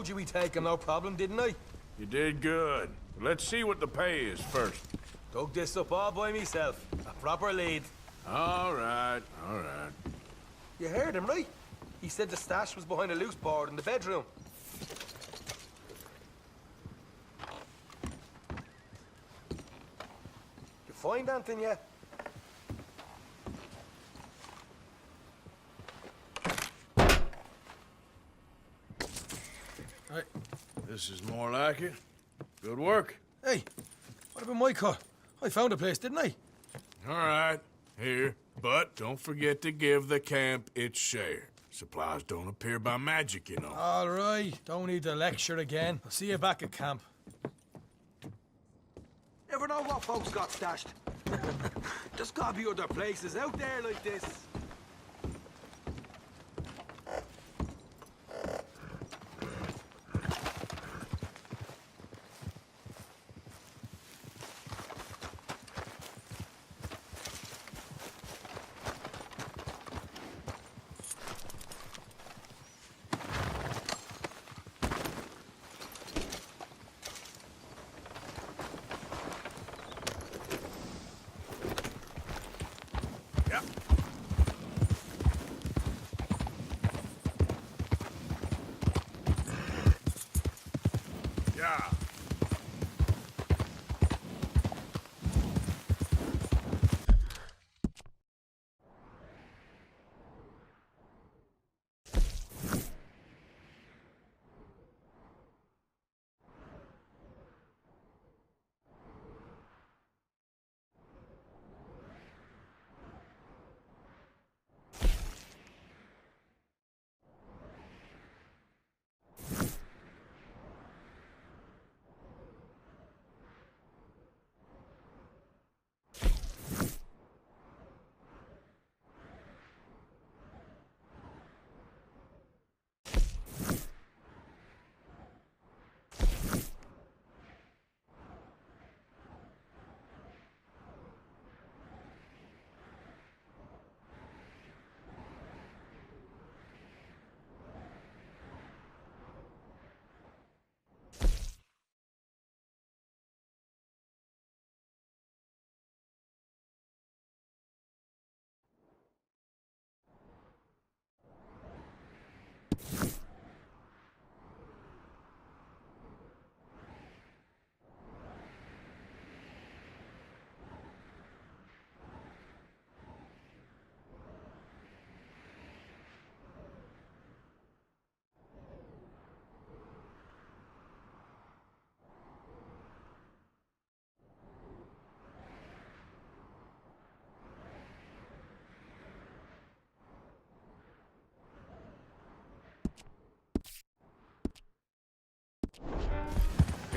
told you we'd take him, no problem, didn't I? You did good. Let's see what the pay is first. Dug this up all by myself. A proper lead. All right, all right. You heard him, right? He said the stash was behind a loose board in the bedroom. You find anything yet? Right. This is more like it. Good work. Hey, what about my car? I found a place, didn't I? All right, here. But don't forget to give the camp its share. Supplies don't appear by magic, you know. All right, don't need to lecture again. I'll see you back at camp. Never know what folks got stashed. Just gotta be other places out there like this. Yeah.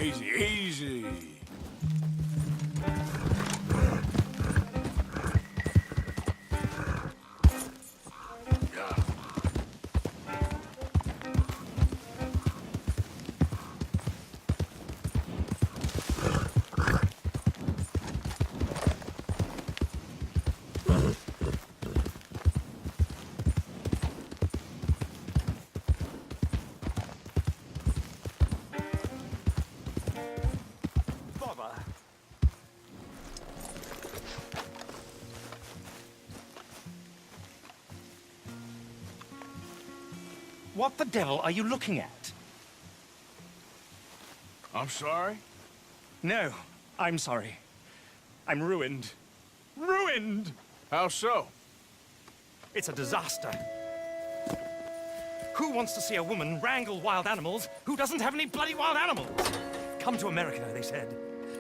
Easy, easy. What the devil are you looking at? I'm sorry? No, I'm sorry. I'm ruined. Ruined! How so? It's a disaster. Who wants to see a woman wrangle wild animals who doesn't have any bloody wild animals? Come to America, they said.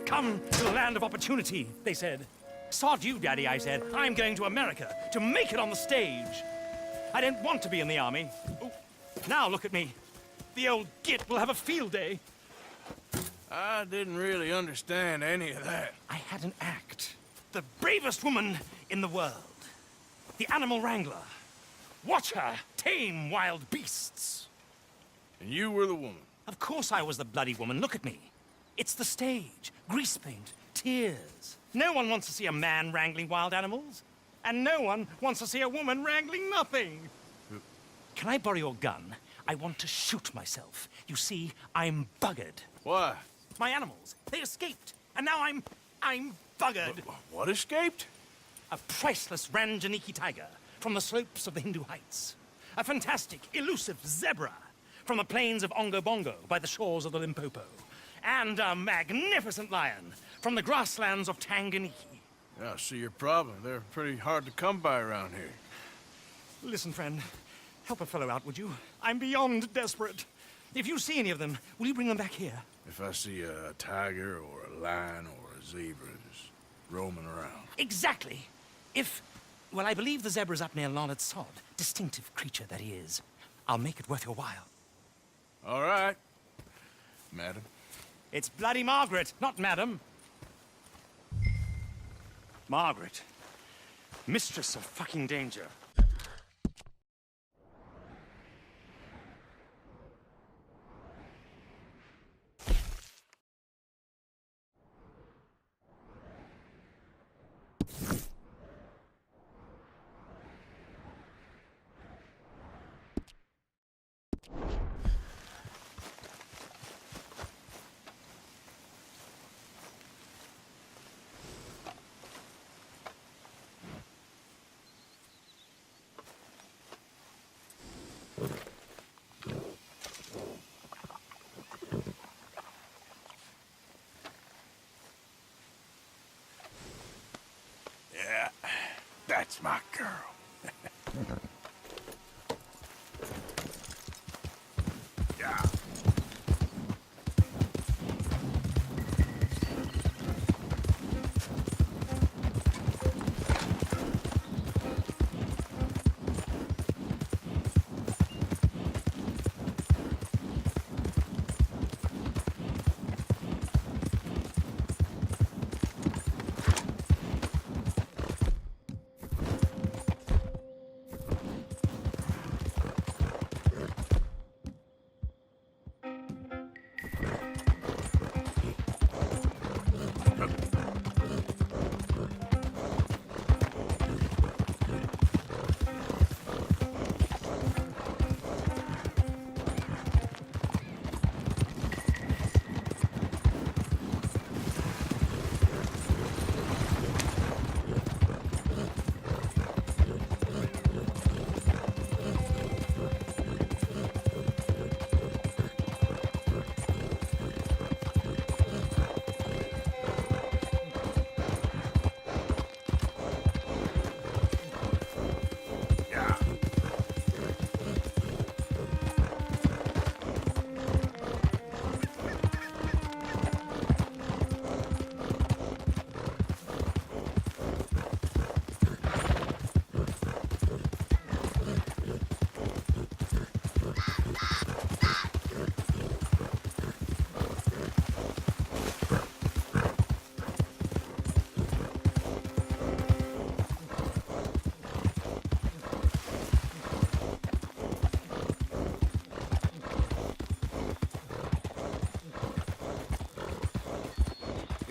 Come to the land of opportunity, they said. Sod you, Daddy, I said. I'm going to America to make it on the stage. I don't want to be in the army. Oh, now look at me. The old git will have a field day. I didn't really understand any of that. I had an act. The bravest woman in the world. The animal wrangler. Watch her tame wild beasts. And you were the woman. Of course I was the bloody woman. Look at me. It's the stage. Grease paint. Tears. No one wants to see a man wrangling wild animals. And no one wants to see a woman wrangling nothing. Can I borrow your gun? I want to shoot myself. You see, I'm buggered. Why? My animals, they escaped. And now I'm buggered. What escaped? A priceless Ranjaniki tiger from the slopes of the Hindu Heights. A fantastic, elusive zebra from the plains of Ongo Bongo by the shores of the Limpopo. And a magnificent lion from the grasslands of Tanganyika. Yeah, I see your problem. They're pretty hard to come by around here. Listen, friend, help a fellow out, would you? I'm beyond desperate. If you see any of them, will you bring them back here? If I see a tiger or a lion or a zebra just roaming around. Exactly. Well, I believe the zebra's up near Lonard Sod. Distinctive creature that he is. I'll make it worth your while. All right, madam. It's bloody Margaret, not madam. Margaret. Mistress of fucking danger. Yeah, that's my girl. Yeah.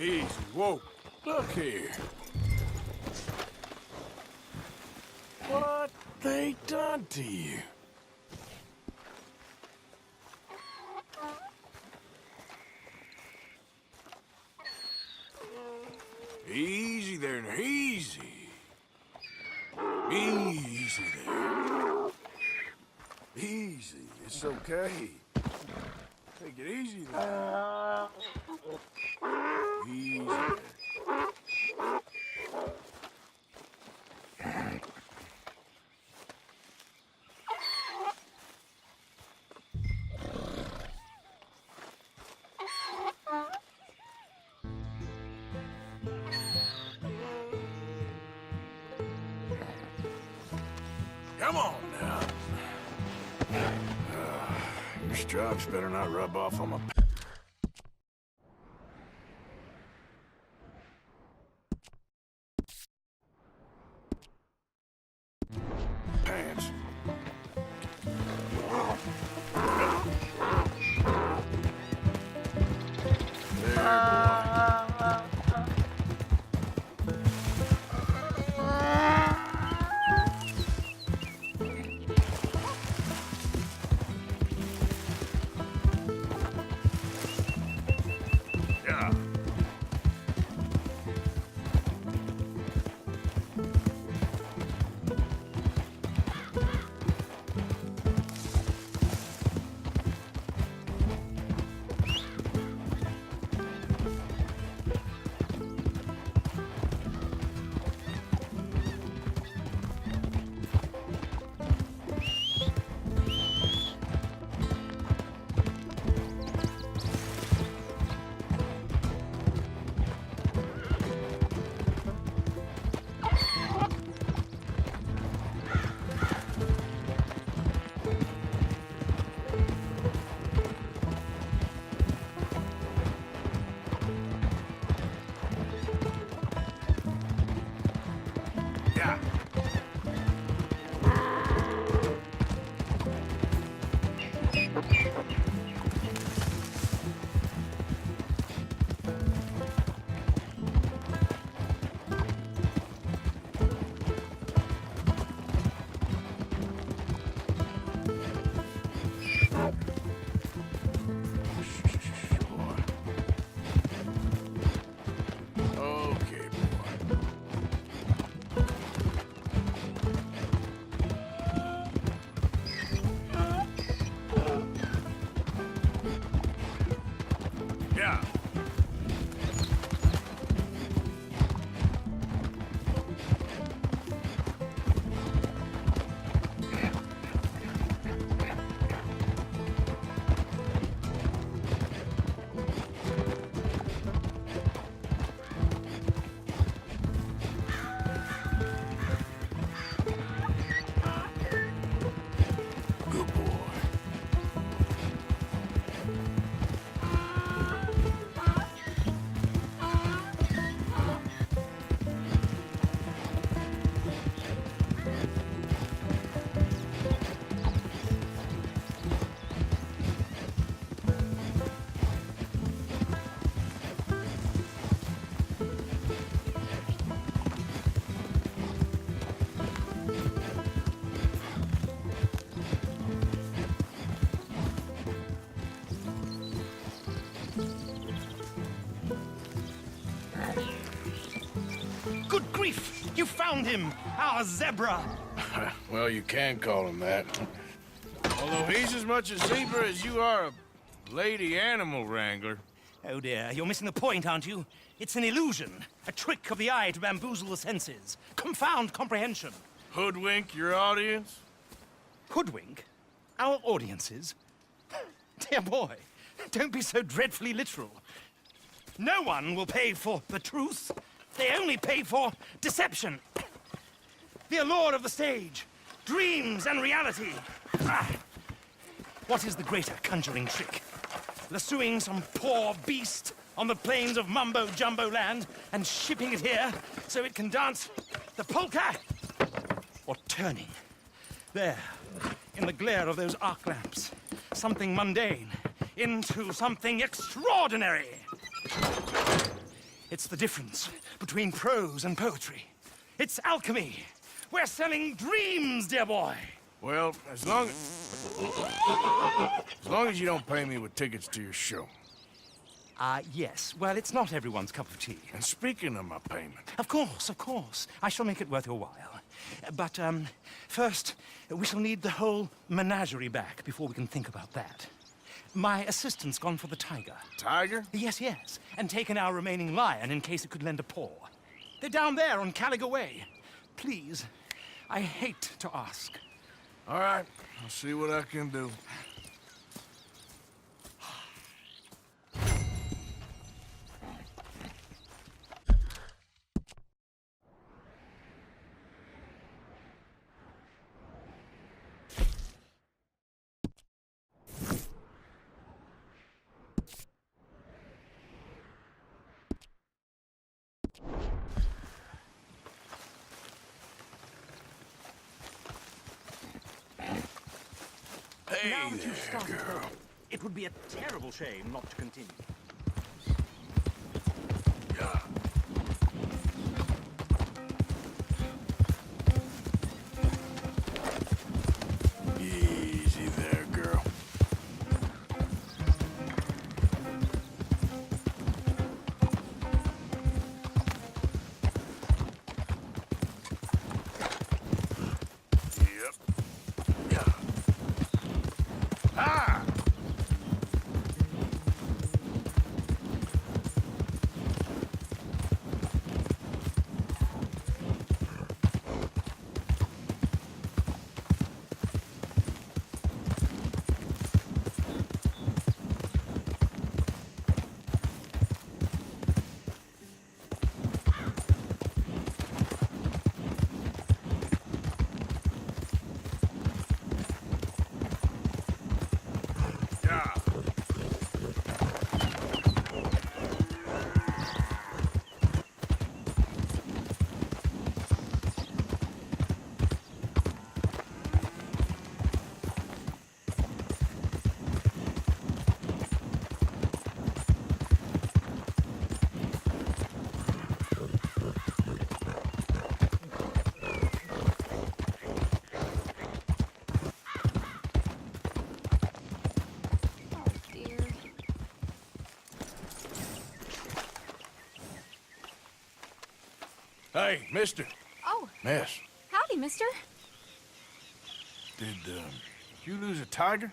Easy, whoa. Look here. What they done to you? Easy there, now, easy. Easy there. Easy, it's okay. Take it easy there. Easy there. Come on now. Your stripes better not rub off on my pants. There, boy. grief! You found him! Our zebra! Well, you can call him that. Although he's as much a zebra as you are a lady animal wrangler. Oh dear, you're missing the point, aren't you? It's an illusion. A trick of the eye to bamboozle the senses. Confound comprehension. Hoodwink your audience? Hoodwink? Our audiences? Dear boy, don't be so dreadfully literal. No one will pay for the truth. They only pay for deception. The allure of the stage, dreams and reality. Ah. What is the greater conjuring trick? Lassoing some poor beast on the plains of Mumbo-Jumbo land and shipping it here so it can dance the polka? Or turning, there, in the glare of those arc lamps, something mundane into something extraordinary? It's the difference between prose and poetry. It's alchemy. We're selling dreams, dear boy. Well, as long as you don't pay me with tickets to your show. Yes. Well, it's not everyone's cup of tea. And speaking of my payment, Of course, of course. I shall make it worth your while. But, first, we shall need the whole menagerie back before we can think about that. My assistant's gone for the tiger. Tiger? Yes, yes. And taken our remaining lion in case it could lend a paw. They're down there on Caliga Way. Please, I hate to ask. All right, I'll see what I can do. Hey Now that there, you've started, girl. it would be a terrible shame not to continue. Yeah. Easy there, girl. Yep. Yeah. Ah! Yeah. Oh, dear. Hey, mister. Oh, Miss. howdy, mister. Did you lose a tiger?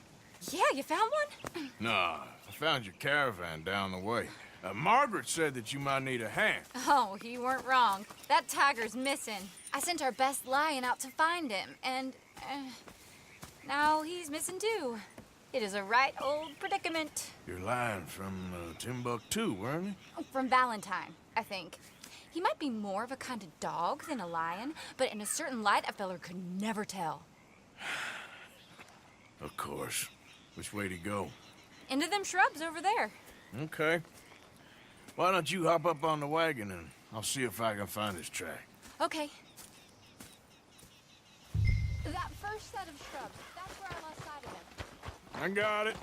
Yeah, you found one? Nah, I found your caravan down the way. Margaret said that you might need a hand. Oh, you weren't wrong. That tiger's missing. I sent our best lion out to find him, and now he's missing too. It is a right old predicament. You're lying from Timbuktu, weren't you? From Valentine, I think. He might be more of a kind of dog than a lion, but in a certain light, a feller could never tell. Of course. Which way to go? Into them shrubs over there. Okay. Why don't you hop up on the wagon and I'll see if I can find his track. Okay. That first set of shrubs, that's where I lost sight of him. I got it.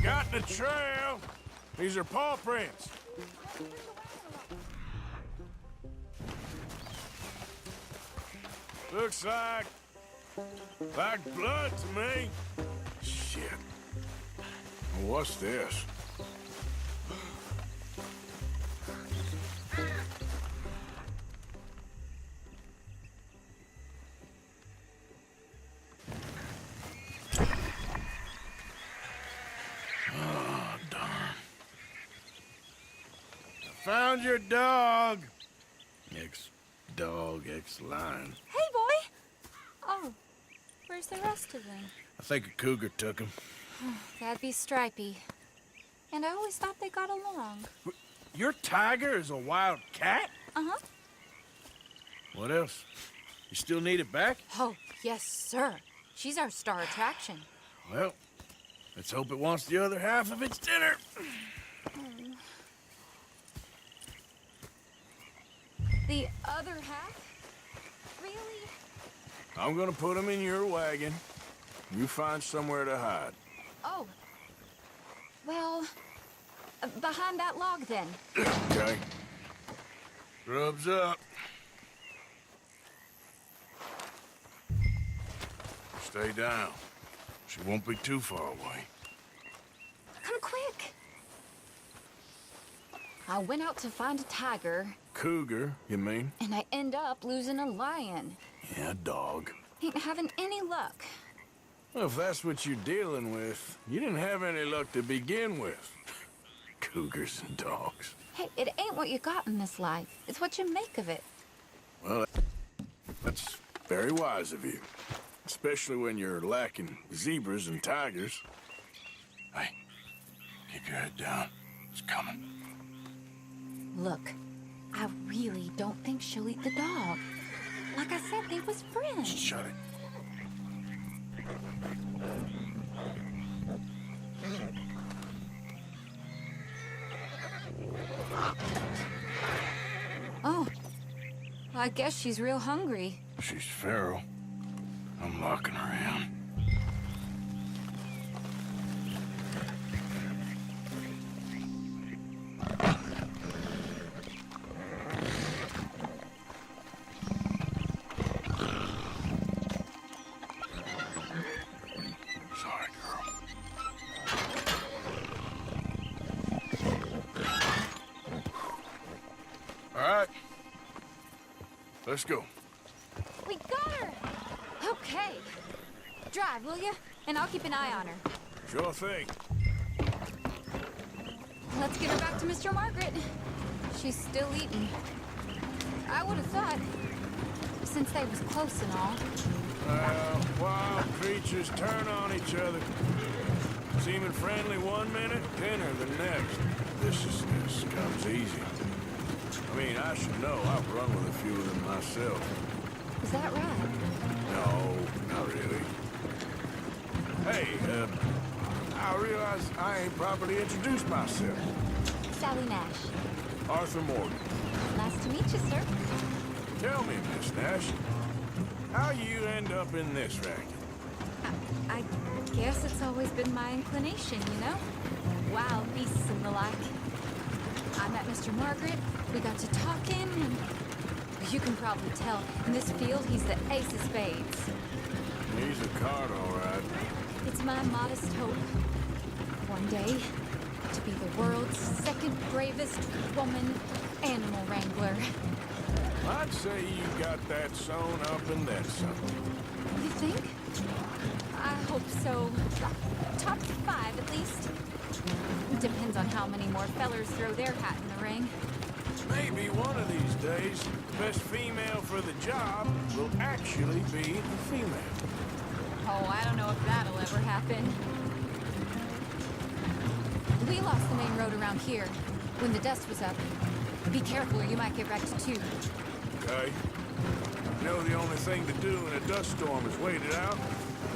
Got the trail. These are paw prints. Looks like Like blood to me. Shit. What's this? Oh, darn. I found your dog. Ex-dog, ex-lion. Hey, boy! Oh, where's the rest of them? I think a cougar took him. That'd be Stripey. And I always thought they got along. Your tiger is a wild cat? Uh-huh. What else? You still need it back? Oh, yes, sir. She's our star attraction. Well, let's hope it wants the other half of its dinner. The other half? Really? I'm gonna put him in your wagon. You find somewhere to hide. Oh. Well, behind that log, then. Okay. Grub's up. Stay down. She won't be too far away. Come quick. I went out to find a tiger, Cougar, you mean? and I end up losing a lion. Yeah, dog. Ain't having any luck. Well, if that's what you're dealing with, you didn't have any luck to begin with. Cougars and dogs. Hey, it ain't what you got in this life. It's what you make of it. Well, that's very wise of you. Especially when you're lacking zebras and tigers. Hey, keep your head down. It's coming. Look, I really don't think she'll eat the dog. Like I said, they was friends. Shut it. Oh, I guess she's real hungry. She's feral. I'm locking her in. Sorry, girl. All right. Let's go. We got her! Okay. Drive, will you? And I'll keep an eye on her. Sure thing. Let's get her back to Mr. Margaret. She's still eating. I would have thought, since they was close and all. Wild creatures turn on each other. Seeming friendly one minute, dinner the next. Viciousness comes easy. I mean, I should know. I've run with a few of them myself. Is that right? No, not really. Hey, I realize I ain't properly introduced myself. Sally Nash. Arthur Morgan. Nice to meet you, sir. Tell me, Miss Nash, how you end up in this racket? I guess it's always been my inclination, you know? Wild beasts and the like. I met Mr. Margaret, we got to talking, and you can probably tell, in this field, he's the ace of spades. He's a card, all right. It's my modest hope, one day, to be the world's second bravest woman animal wrangler. I'd say you got that sewn up and then some. You think? I hope so. Top 5, at least. Depends on how many more fellers throw their hat in the ring. Maybe one of these days, the best female for the job will actually be the female. Oh, I don't know if that'll ever happen. We lost the main road around here when the dust was up. Be careful or you might get wrecked too. Okay? You know the only thing to do in a dust storm is wait it out?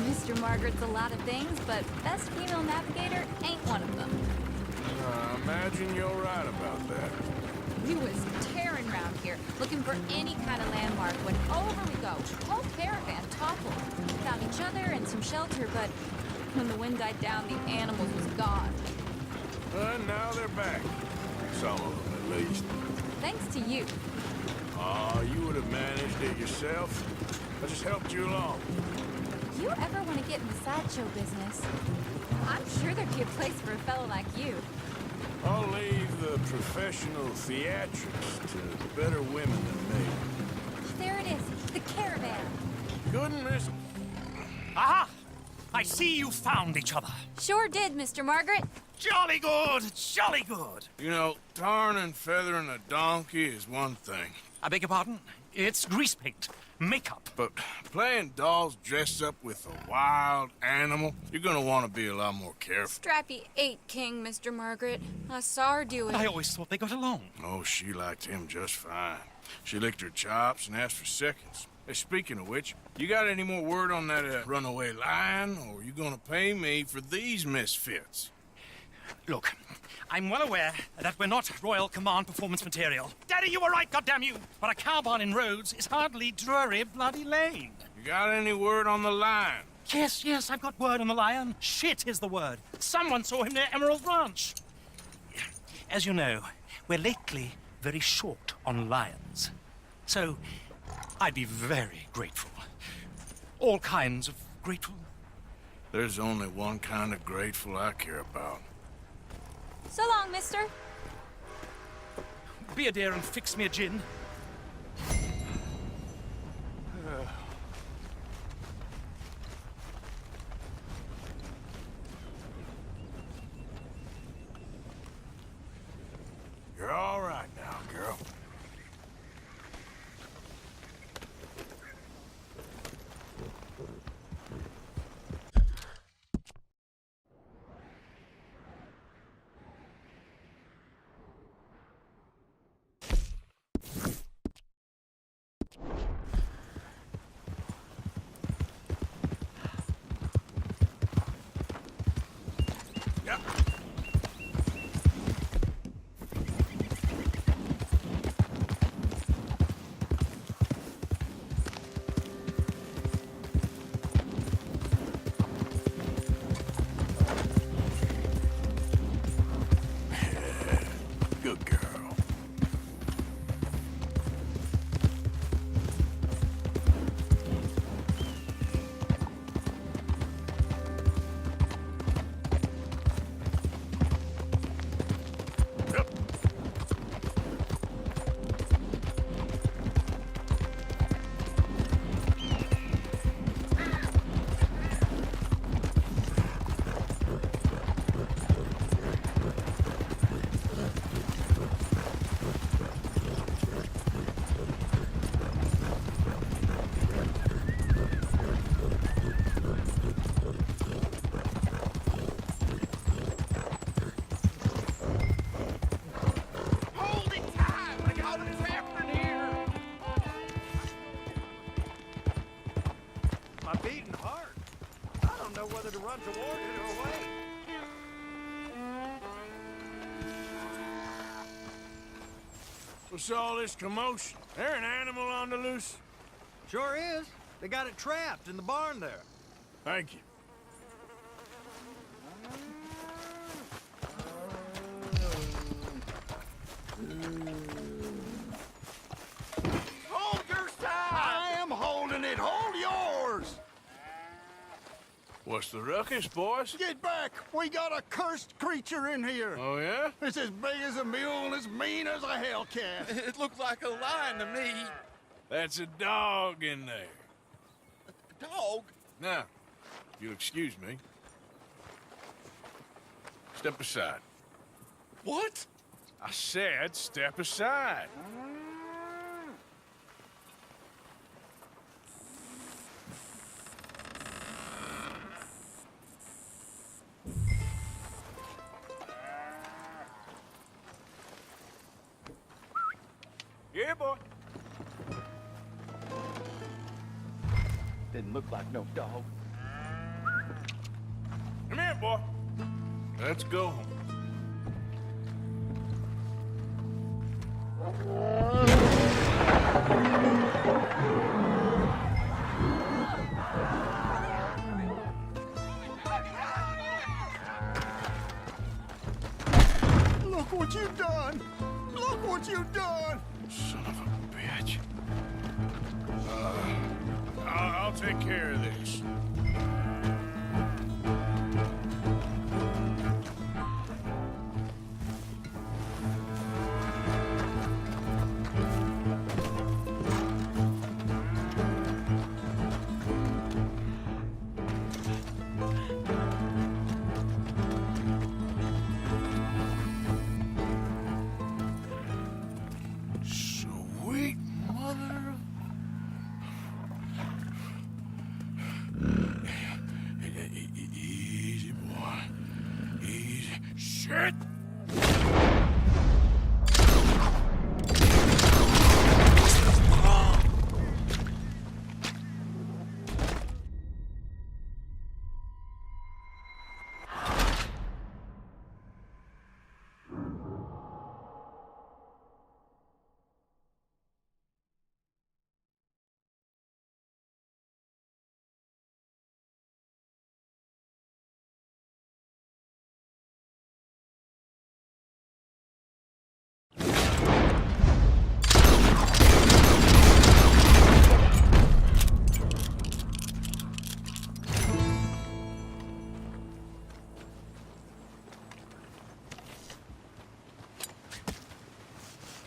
Mr. Margaret's a lot of things, but best female navigator ain't one of them. I imagine you're right about that. We was tearing around here, looking for any kind of landmark when over we go. Whole caravan toppled. Found each other and some shelter, but when the wind died down, the animals was gone. And now they're back. Some of them, at least. Thanks to you. Oh, you would have managed it yourself. I just helped you along. If you ever want to get in the sideshow business, I'm sure there'd be a place for a fellow like you. I'll leave the professional theatrics to better women than me. There it is, the caravan. Goodness. Aha! I see you found each other. Sure did, Mr. Margaret. Jolly good, jolly good. You know, tarring and feathering a donkey is one thing. I beg your pardon? It's grease paint, makeup. But playing dolls dressed up with a wild animal, you're gonna want to be a lot more careful. Strappy ate King, Mr. Margaret. I saw her do it. I always thought they got along. Oh, she liked him just fine. She licked her chops and asked for seconds. Hey, speaking of which, you got any more word on that runaway lion, or are you gonna pay me for these misfits? Look, I'm well aware that we're not Royal Command performance material. Daddy, you were right, goddamn you! But a cow barn in Rhodes is hardly Drury Bloody Lane. You got any word on the lion? Yes, I've got word on the lion. Shit is the word. Someone saw him near Emerald Ranch. As you know, we're lately very short on lions. So, I'd be very grateful. All kinds of grateful. There's only one kind of grateful I care about. So long, mister. Be a dear and fix me a gin. You're all right now, girl. Yep. Good girl. Yep. Hold it tight! I got him trapped in here! My beating heart. I don't know whether to run toward it or away. What's all this commotion? There an animal on the loose? Sure is. They got it trapped in the barn there. Thank you. Hold your side! I am holding it. Hold yours! What's the ruckus, boys? Get back! We got a cursed creature in here. Oh, yeah? It's as big as a mule and as mean as a hellcat. It looked like a lion to me. That's a dog in there. Dog? Now, if you'll excuse me. Step aside. What? I said step aside. Yeah, boy. Didn't look like no dog. Come here, boy. Let's go home. Look what you've done! Look what you've done! Son of a bitch. I'll take care of this. shit!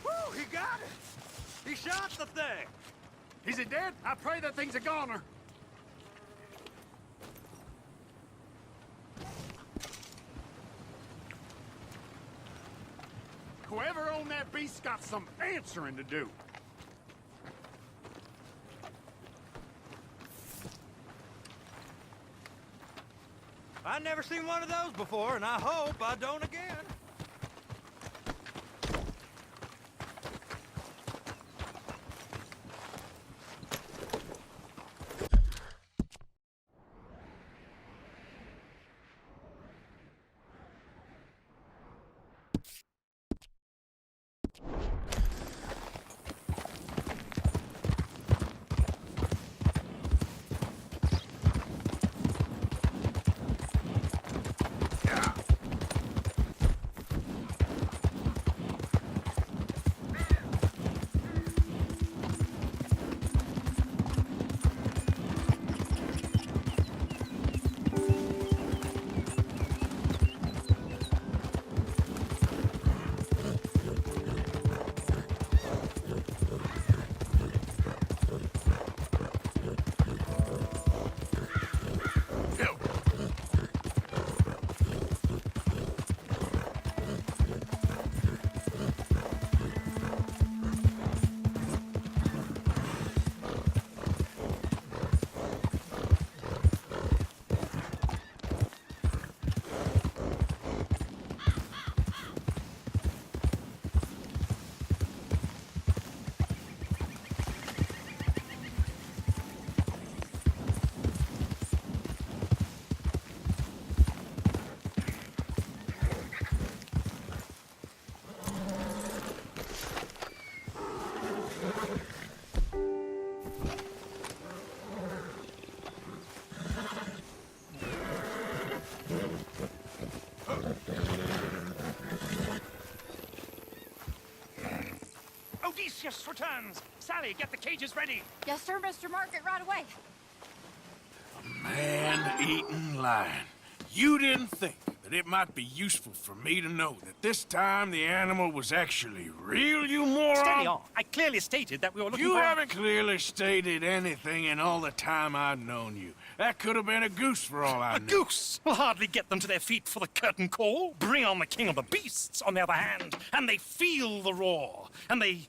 Woo, he got it! He shot the thing! Is it dead? I pray that thing's a goner. Whoever owned that beast's got some answering to do. I've never seen one of those before, and I hope I don't again. Odysseus returns! Sally, get the cages ready! Yes, sir, Mr. Margaret, right away. Man-eating lion. You didn't think that it might be useful for me to know that this time the animal was actually real, you moron? Steady on. I clearly stated that we were looking You for... haven't clearly stated anything in all the time I've known you. That could have been a goose for all I A know. goose will hardly get them to their feet for the curtain call. Bring on the king of the beasts, on the other hand, and they feel the roar. And they,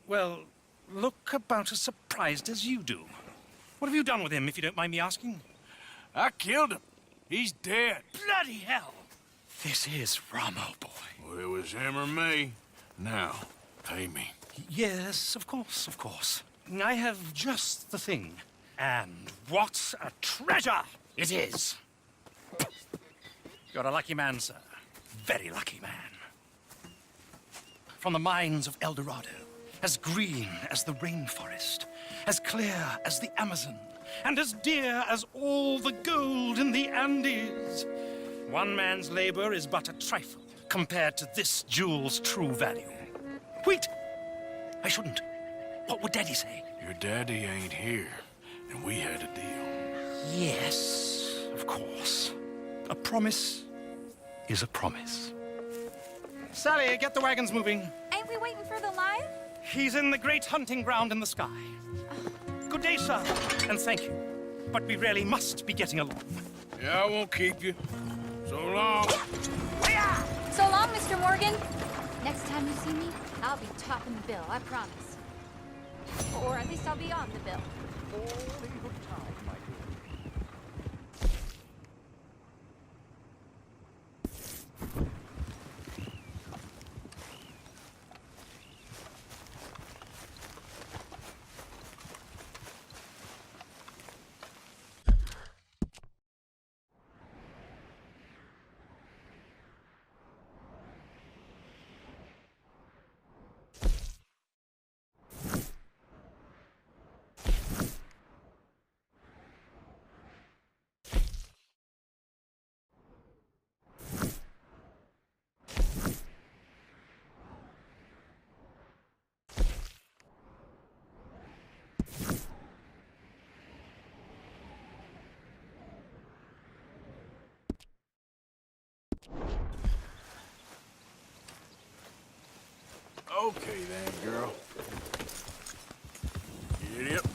well, look about as surprised as you do. What have you done with him, if you don't mind me asking? I killed him. He's dead. Bloody hell! This is Ramo, boy. Well, it was him or me. Now, pay me. Yes, of course, of course. I have just the thing. And what a treasure it is! You're a lucky man, sir. Very lucky man. From the mines of El Dorado, as green as the rainforest, as clear as the Amazon, and as dear as all the gold in the Andes. One man's labor is but a trifle compared to this jewel's true value. Wait! I shouldn't. What would Daddy say? Your daddy ain't here, and we had a deal. Yes, of course. A promise is a promise. Sally, get the wagons moving. Ain't we waiting for the lion? He's in the great hunting ground in the sky. Good day, sir, and thank you. But we really must be getting along. Yeah, I won't keep you. So long. So long, Mr. Morgan. Next time you see me, I'll be topping the bill, I promise. Or at least I'll be on the bill. All in good time, my dear. Okay then, girl. Giddy up.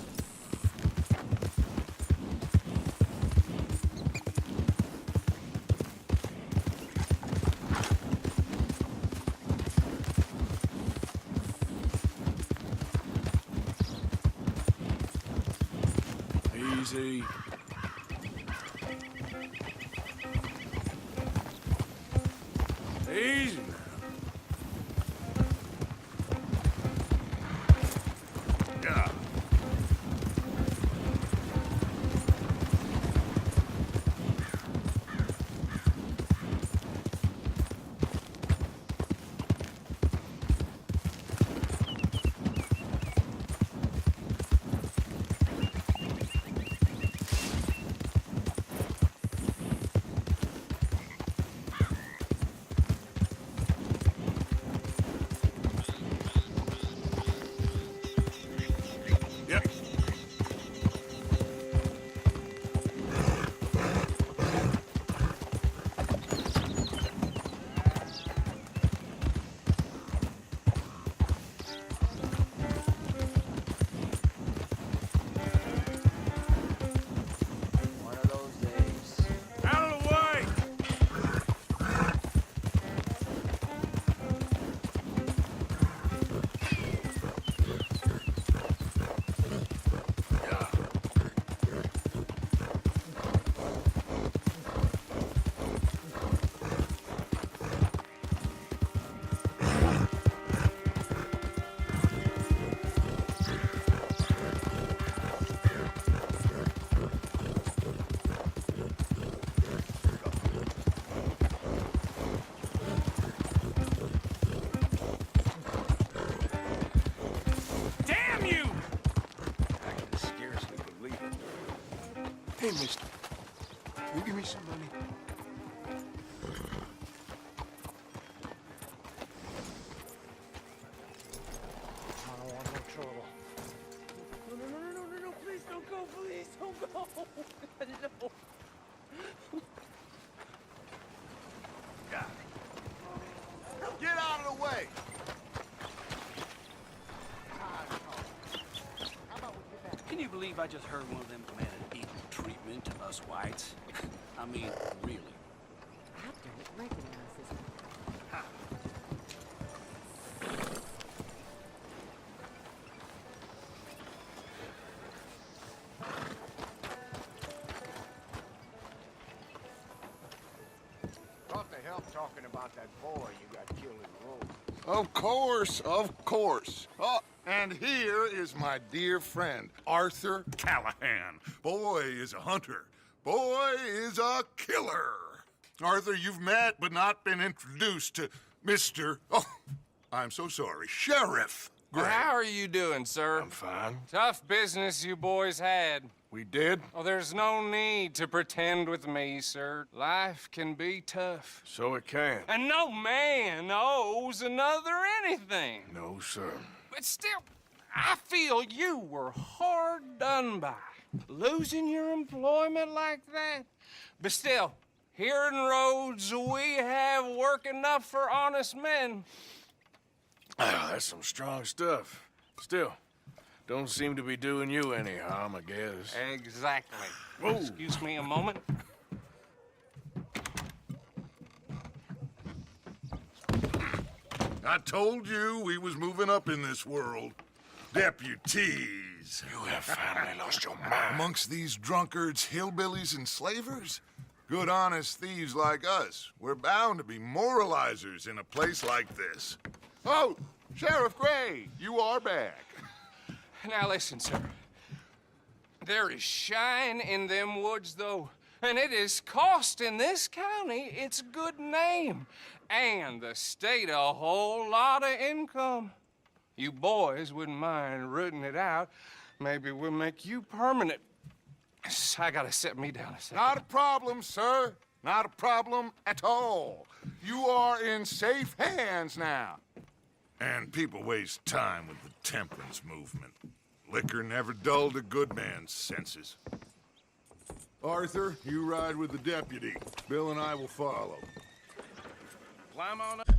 Easy. Easy now. Yeah. Yep. One of those days. Out of the way! Damn you! I can scarcely believe it. Hey, mister. You give me some money? I don't want no trouble. No, please don't go, please don't go. No. Get out of the way! Can you believe I just heard one of them commanded equal treatment to us whites? I mean, really. I don't recognize this one. What the hell talking about that boy you got killed in the road? Of course, of course. Oh, and here is my dear friend, Arthur Callahan. Boy is a hunter. Boy is a killer. Arthur, you've met but not been introduced to Mr. Oh, I'm so sorry, Sheriff Gray. How are you doing, sir? I'm fine. Tough business you boys had. We did? Oh, there's no need to pretend with me, sir. Life can be tough. So it can. And no man owes another anything. No, sir. But still, I feel you were hard done by. Losing your employment like that. But still, here in Rhodes, we have work enough for honest men. Ah, that's some strong stuff. Still, don't seem to be doing you any harm, I guess. Exactly. Whoa. Excuse me a moment. I told you we was moving up in this world. Deputies. You have finally lost your mind. Amongst these drunkards, hillbillies, and slavers? Good, honest thieves like us. We're bound to be moralizers in a place like this. Oh, Sheriff Gray, you are back. Now listen, sir. There is shine in them woods, though, and it is costing this county its good name and the state a whole lot of income. You boys wouldn't mind rooting it out. Maybe we'll make you permanent. I gotta set me down a second. Not a problem, sir. Not a problem at all. You are in safe hands now. And people waste time with the temperance movement. Liquor never dulled a good man's senses. Arthur, you ride with the deputy. Bill and I will follow. Climb on up.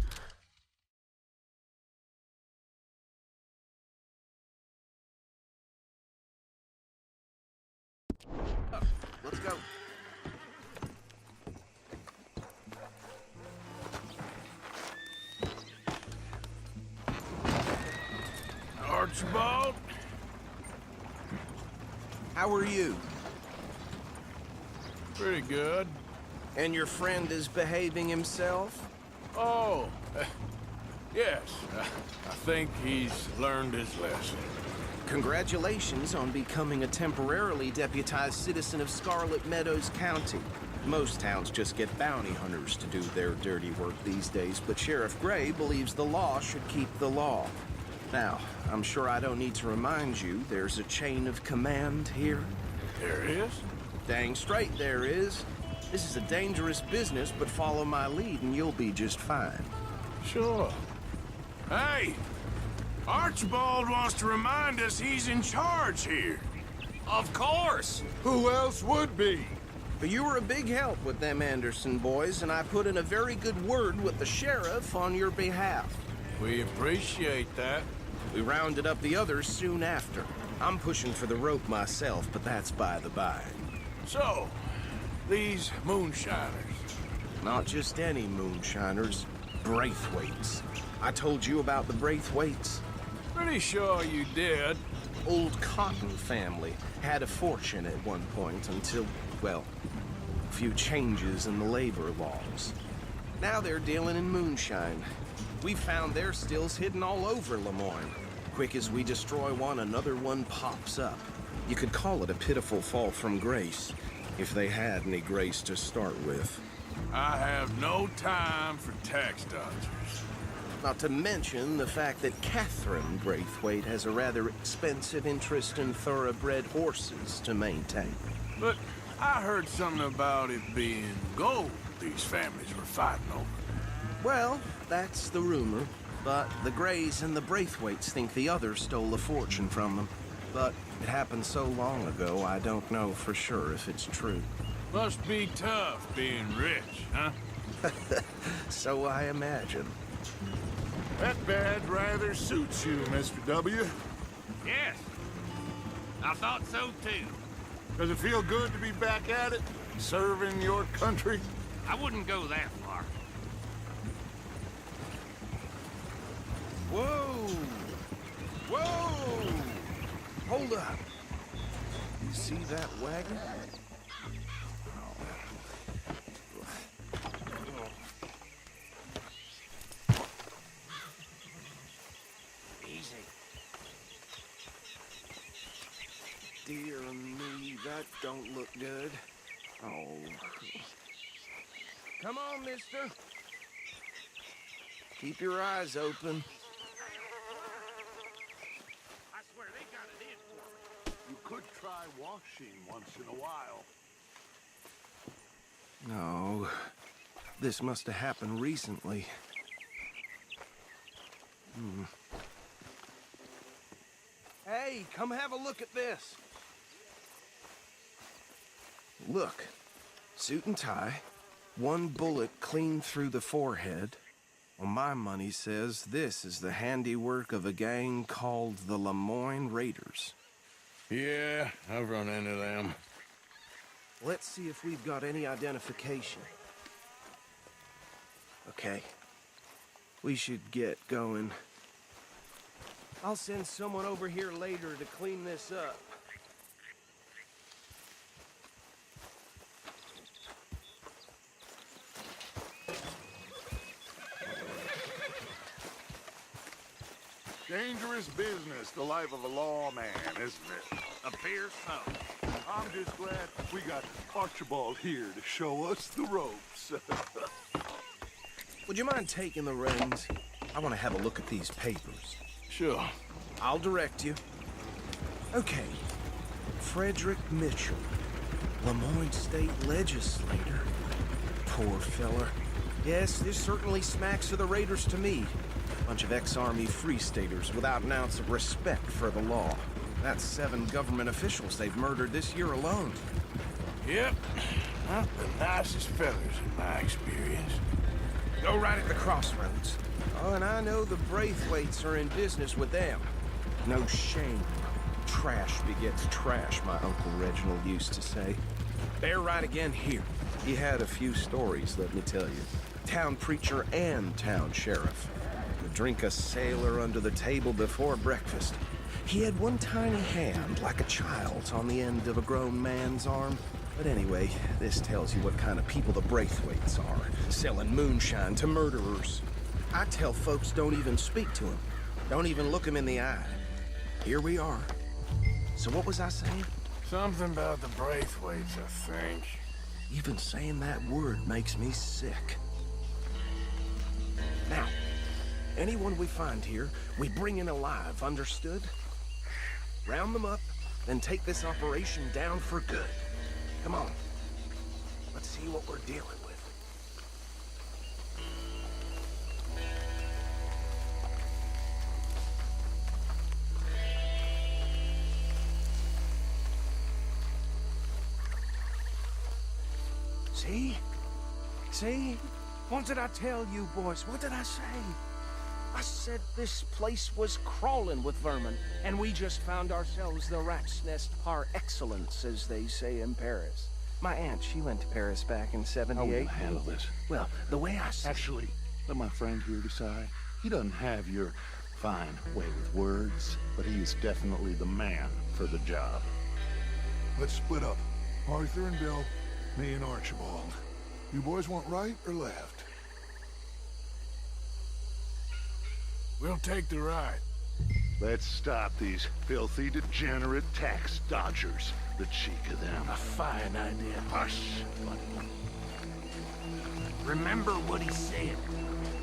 Archibald. How are you? Pretty good. And your friend is behaving himself? Oh, yes. I think he's learned his lesson. Congratulations on becoming a temporarily deputized citizen of Scarlet Meadows County. Most towns just get bounty hunters to do their dirty work these days, but Sheriff Gray believes the law should keep the law. Now, I'm sure I don't need to remind you there's a chain of command here. There is? Dang straight there is. This is a dangerous business, but follow my lead and you'll be just fine. Sure. Hey! Archibald wants to remind us he's in charge here. Of course! Who else would be? But you were a big help with them Anderson boys, and I put in a very good word with the sheriff on your behalf. We appreciate that. We rounded up the others soon after. I'm pushing for the rope myself, but that's by the by. So, these moonshiners. Not just any moonshiners, Braithwaites. I told you about the Braithwaites. Pretty sure you did. Old Cotton family had a fortune at one point until, well, a few changes in the labor laws. Now they're dealing in moonshine. We've found their stills hidden all over Lemoyne. Quick as we destroy one, another one pops up. You could call it a pitiful fall from grace, if they had any grace to start with. I have no time for tax dodgers. Not to mention the fact that Catherine Braithwaite has a rather expensive interest in thoroughbred horses to maintain. But I heard something about it being gold these families were fighting over. Well, that's the rumor. But the Grays and the Braithwaites think the others stole a fortune from them. But it happened so long ago, I don't know for sure if it's true. Must be tough being rich, huh? So I imagine. That badge rather suits you, Mr. W. Yes. I thought so, too. Does it feel good to be back at it, serving your country? I wouldn't go that far. Whoa! Whoa! Hold up. You see that wagon? Easy. Dear me, that don't look good. Oh. Come on, mister. Keep your eyes open. I swear they got it in for me. You could try washing once in a while. No. This must have happened recently. Hey, come have a look at this. Look. Suit and tie. One bullet clean through the forehead. Well, my money says this is the handiwork of a gang called the Lemoyne Raiders. Yeah, I've run into them. Let's see if we've got any identification. Okay. We should get going. I'll send someone over here later to clean this up. Dangerous business, the life of a lawman, isn't it? Appears so. I'm just glad we got Archibald here to show us the ropes. Would you mind taking the reins? I want to have a look at these papers. Sure. I'll direct you. Okay. Frederick Mitchell, Lemoyne State Legislator. Poor feller. Yes, this certainly smacks of the Raiders to me. Bunch of ex-Army Free Staters without an ounce of respect for the law. That's 7 government officials they've murdered this year alone. Yep. Not the nicest fellas in my experience. Go right at the crossroads. Oh, and I know the Braithwaites are in business with them. No shame. Trash begets trash, my Uncle Reginald used to say. Bear right again here. He had a few stories, let me tell you. Town preacher and town sheriff. Would drink a sailor under the table before breakfast. He had one tiny hand, like a child's, on the end of a grown man's arm. But anyway, this tells you what kind of people the Braithwaites are, selling moonshine to murderers. I tell folks don't even speak to him. Don't even look him in the eye. Here we are. So what was I saying? Something about the Braithwaites, I think. Even saying that word makes me sick. Now, anyone we find here, we bring in alive, understood? Round them up, then take this operation down for good. Come on. Let's see what we're dealing with. See? See? What did I tell you, boys? What did I say? I said this place was crawling with vermin, and we just found ourselves the rat's nest par excellence, as they say in Paris. My aunt, she went to Paris back in '78. How will you handle this? Well, the way I see... Actually, let my friend here decide. He doesn't have your fine way with words, but he is definitely the man for the job. Let's split up. Arthur and Bill, me and Archibald. You boys want right or left? We'll take the ride. Let's stop these filthy, degenerate tax dodgers. The cheek of them. A fine idea. Hush, buddy. Remember what he said.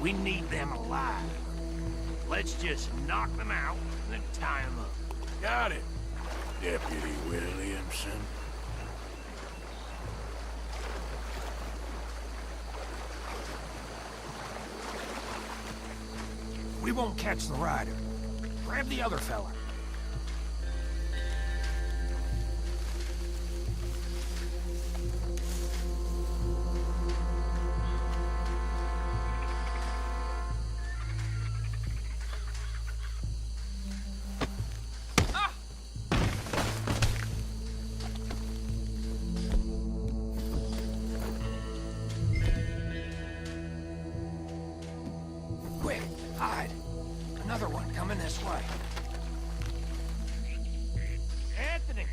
We need them alive. Let's just knock them out and then tie them up. Got it, Deputy Williamson. We won't catch the rider. Grab the other fella. Quick, hide. Another one coming this way. Anthony!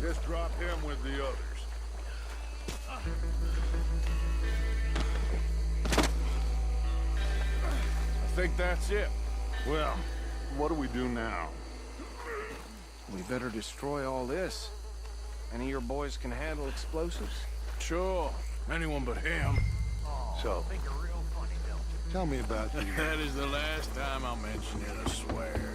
Just drop him with the others. I think that's it. Well, what do we do now? We better destroy all this. Any of your boys can handle explosives? Sure. Anyone but him. So, Tell me about the... That is the last time I'll mention it, I swear.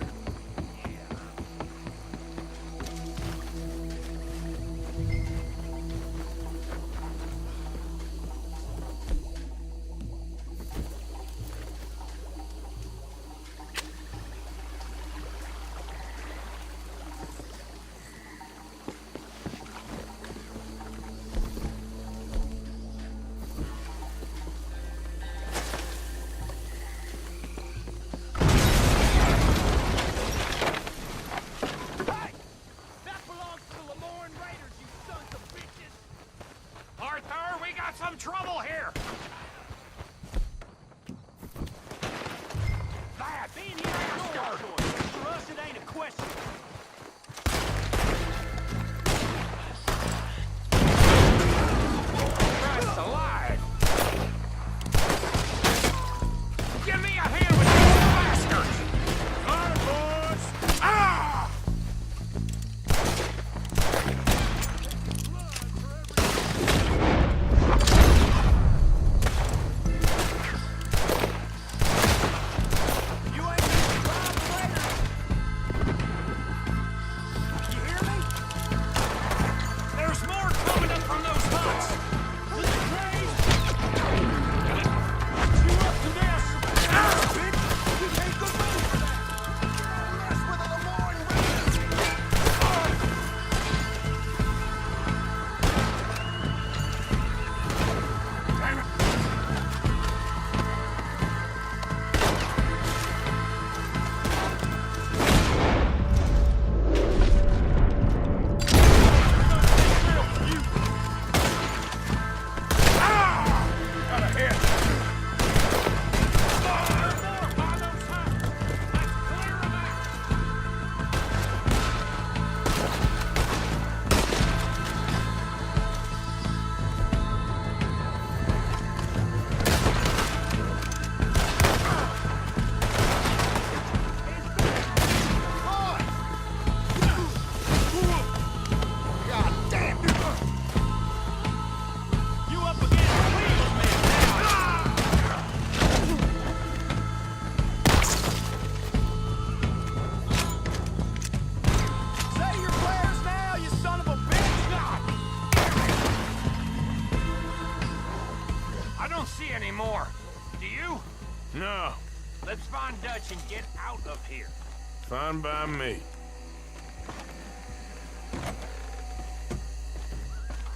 find Dutch and get out of here. Fine by me.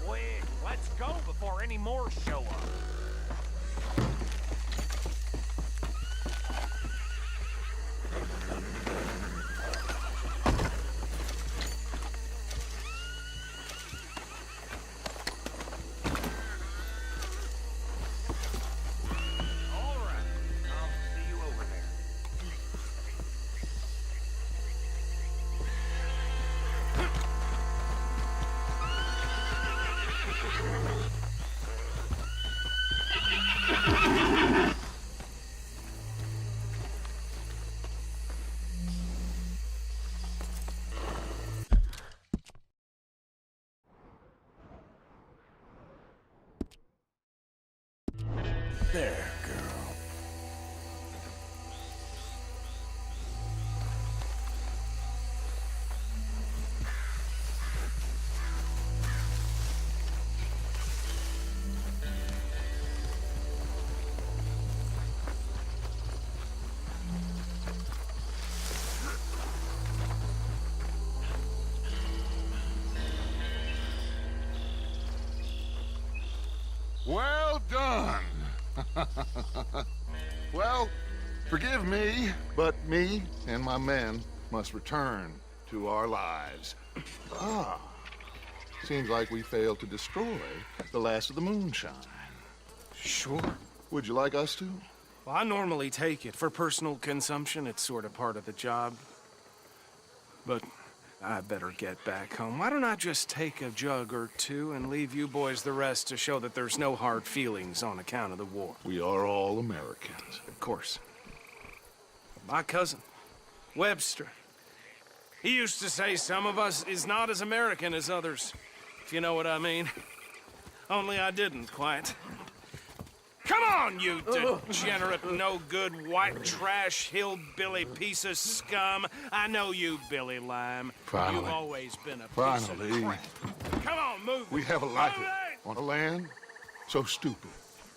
Quick, let's go before any more show up. There, girl. Well done. Well, forgive me, but me and my men must return to our lives. Ah, seems like we failed to destroy the last of the moonshine. Sure. Would you like us to? Well, I normally take it. For personal consumption, it's sort of part of the job. But I better get back home. Why don't I just take a jug or two and leave you boys the rest to show that there's no hard feelings on account of the war? We are all Americans. Of course. My cousin, Webster, he used to say some of us is not as American as others, if you know what I mean. Only I didn't quite. Come on, you degenerate, no-good, white trash, hillbilly piece of scum. I know you, Billy Lime. Finally. You've always been a piece Finally. of crap. Come on, move. We have a life on a land so stupid,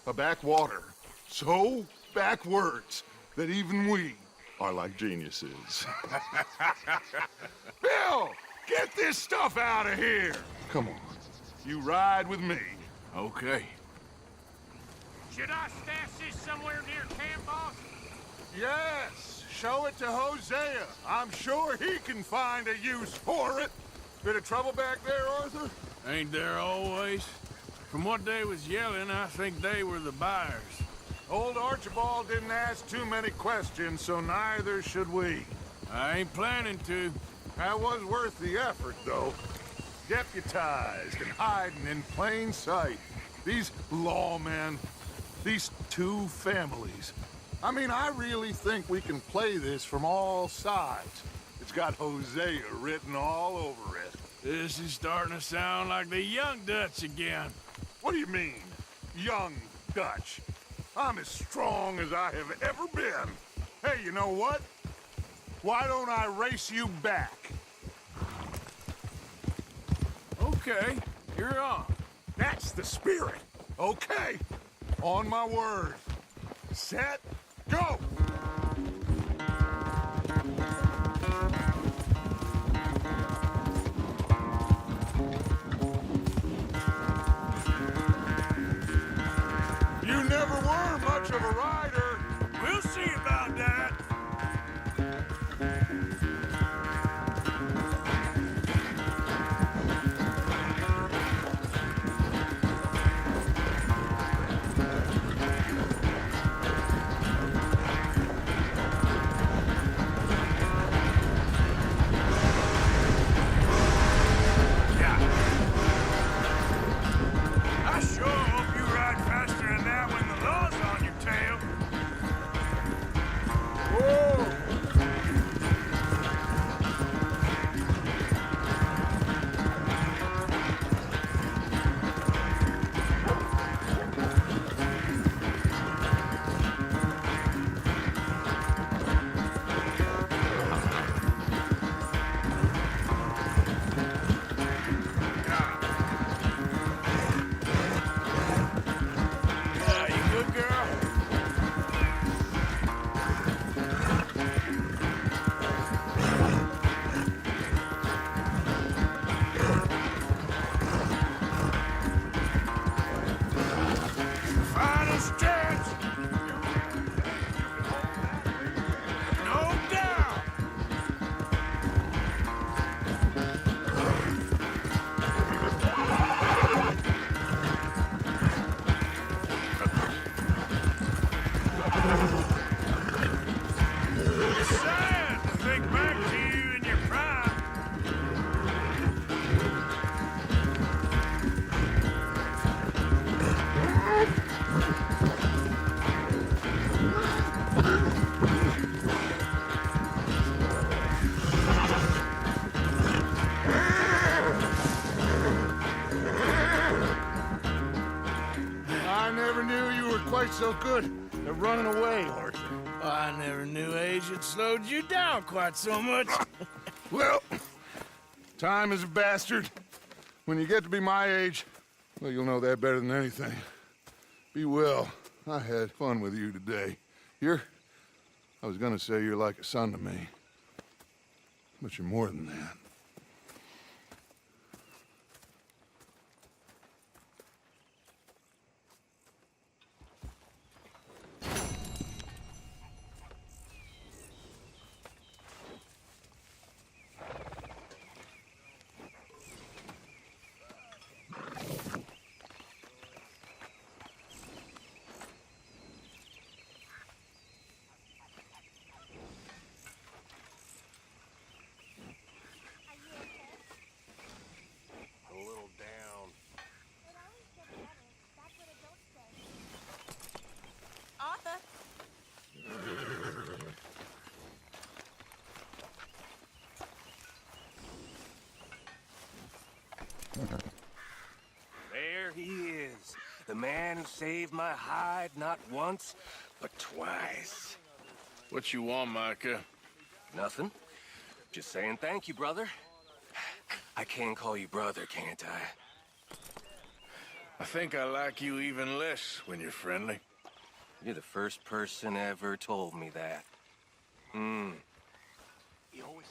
a backwater so backwards that even we are like geniuses. Bill, get this stuff out of here. Come on, you ride with me. Okay. Should I stash this somewhere near camp, boss? Yes, show it to Hosea. I'm sure he can find a use for it. Bit of trouble back there, Arthur? Ain't there always? From what they was yelling, I think they were the buyers. Old Archibald didn't ask too many questions, so neither should we. I ain't planning to. That was worth the effort, though. Deputized and hiding in plain sight. These lawmen, these two families. I mean, I really think we can play this from all sides. It's got Hosea written all over it. This is starting to sound like the young Dutch again. What do you mean, young Dutch? I'm as strong as I have ever been. Hey, you know what? Why don't I race you back? Okay, you're on. That's the spirit. Okay, on my word. Set, go! You never were much of a rider. We'll see about that. so good at running away, Arthur. I never knew age had slowed you down quite so much. Well, time is a bastard. When you get to be my age, well, you'll know that better than anything. Be well. I had fun with you today. I was gonna say you're like a son to me. But you're more than that. There he is. The man who saved my hide not once, but twice. What you want, Micah? Nothing. Just saying thank you, brother. I can call you brother, can't I? I think I like you even less when you're friendly. You're the first person ever told me that. You always